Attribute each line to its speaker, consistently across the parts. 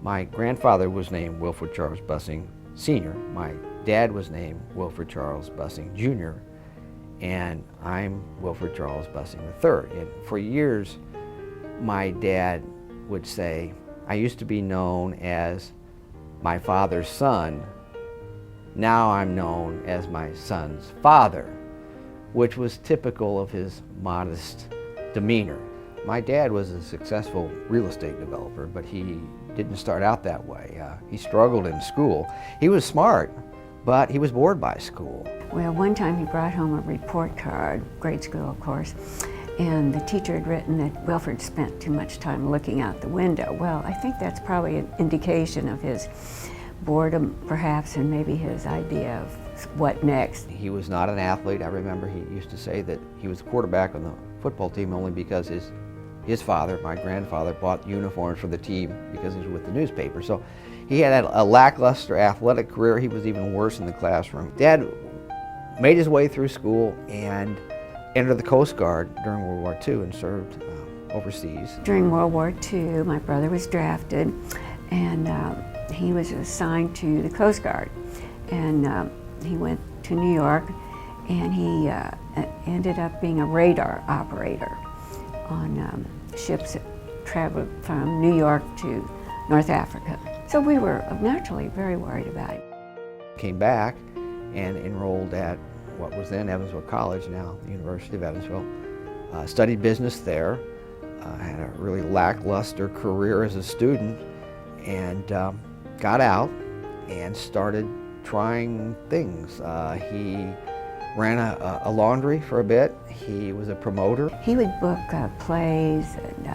Speaker 1: My grandfather was named Wilfred Charles Bussing Sr. My dad was named Wilfred Charles Bussing Jr. And I'm Wilfred Charles Bussing III. And for years, my dad would say, I used to be known as my father's son. Now I'm known as my son's father, which was typical of his modest demeanor. My dad was a successful real estate developer, but he didn't start out that way. He struggled in school. He was smart, but he was bored by school.
Speaker 2: Well, one time he brought home a report card, grade school of course, and the teacher had written that Wilfred spent too much time looking out the window. Well, I think that's probably an indication of his boredom perhaps, and maybe his idea of what next.
Speaker 1: He was not an athlete. I remember he used to say that he was the quarterback on the football team only because his father, my grandfather, bought uniforms for the team because he was with the newspaper. So he had a lackluster athletic career. He was even worse in the classroom. Dad made his way through school and entered the Coast Guard during World War II and served overseas.
Speaker 2: During World War II, my brother was drafted, and he was assigned to the Coast Guard. And he went to New York, and he ended up being a radar operator on ships that traveled from New York to North Africa. So we were naturally very worried about him.
Speaker 1: Came back and enrolled at what was then Evansville College, now the University of Evansville. Studied business there, had a really lackluster career as a student, and got out and started trying things. He ran a laundry for a bit. He was a promoter.
Speaker 2: He would book plays and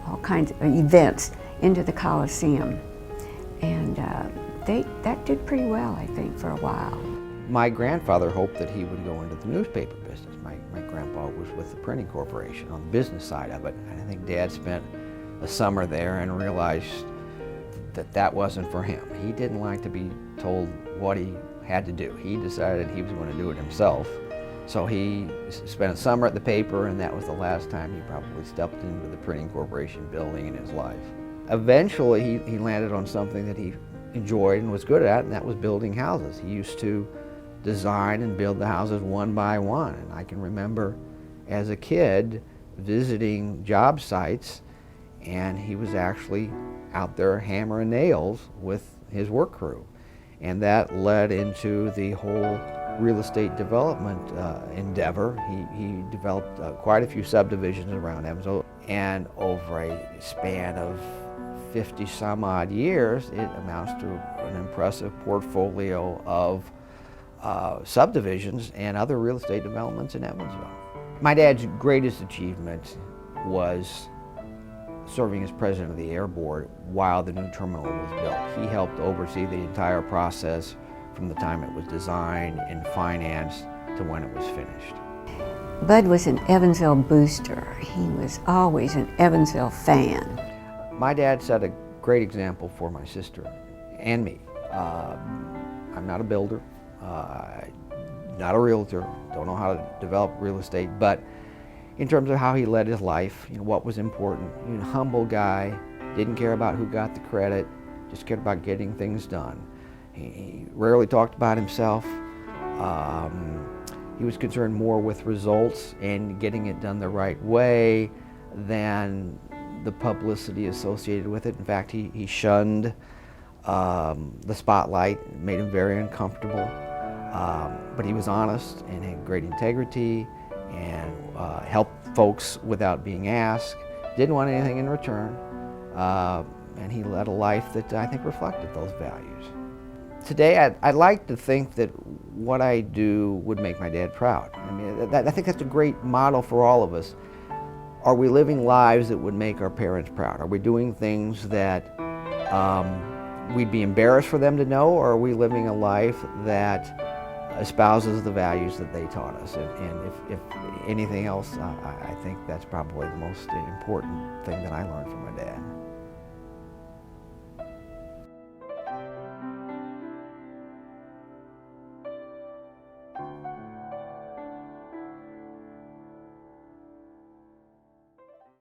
Speaker 2: all kinds of events into the Coliseum, and that did pretty well, I think, for a while.
Speaker 1: My grandfather hoped that he would go into the newspaper business. My grandpa was with the printing corporation on the business side of it, and I think Dad spent a summer there and realized that wasn't for him. He didn't like to be told what he had to do. He decided he was going to do it himself. So he spent a summer at the paper, and that was the last time he probably stepped into the printing corporation building in his life. Eventually, he landed on something that he enjoyed and was good at, and that was building houses. He used to design and build the houses one by one. And I can remember as a kid visiting job sites, and he was actually out there hammering nails with his work crew. And that led into the whole real estate development endeavor. He developed quite a few subdivisions around Evansville, and over a span of 50 some odd years, it amounts to an impressive portfolio of subdivisions and other real estate developments in Evansville. My dad's greatest achievement was serving as president of the Air Board while the new terminal was built. He helped oversee the entire process from the time it was designed and financed to when it was finished.
Speaker 2: Bud was an Evansville booster. He was always an Evansville fan.
Speaker 1: My dad set a great example for my sister and me. I'm not a builder, not a realtor, don't know how to develop real estate, but in terms of how he led his life, what was important. He was a humble guy, didn't care about who got the credit, just cared about getting things done. He rarely talked about himself. He was concerned more with results and getting it done the right way than the publicity associated with it. In fact, he shunned the spotlight, made him very uncomfortable. But he was honest and had great integrity and helped folks without being asked, didn't want anything in return, and he led a life that I think reflected those values. Today, I'd like to think that what I do would make my dad proud. I mean, I think that's a great model for all of us. Are we living lives that would make our parents proud? Are we doing things that we'd be embarrassed for them to know, or are we living a life that espouses the values that they taught us? And if anything else, I think that's probably the most important thing that I learned from my dad.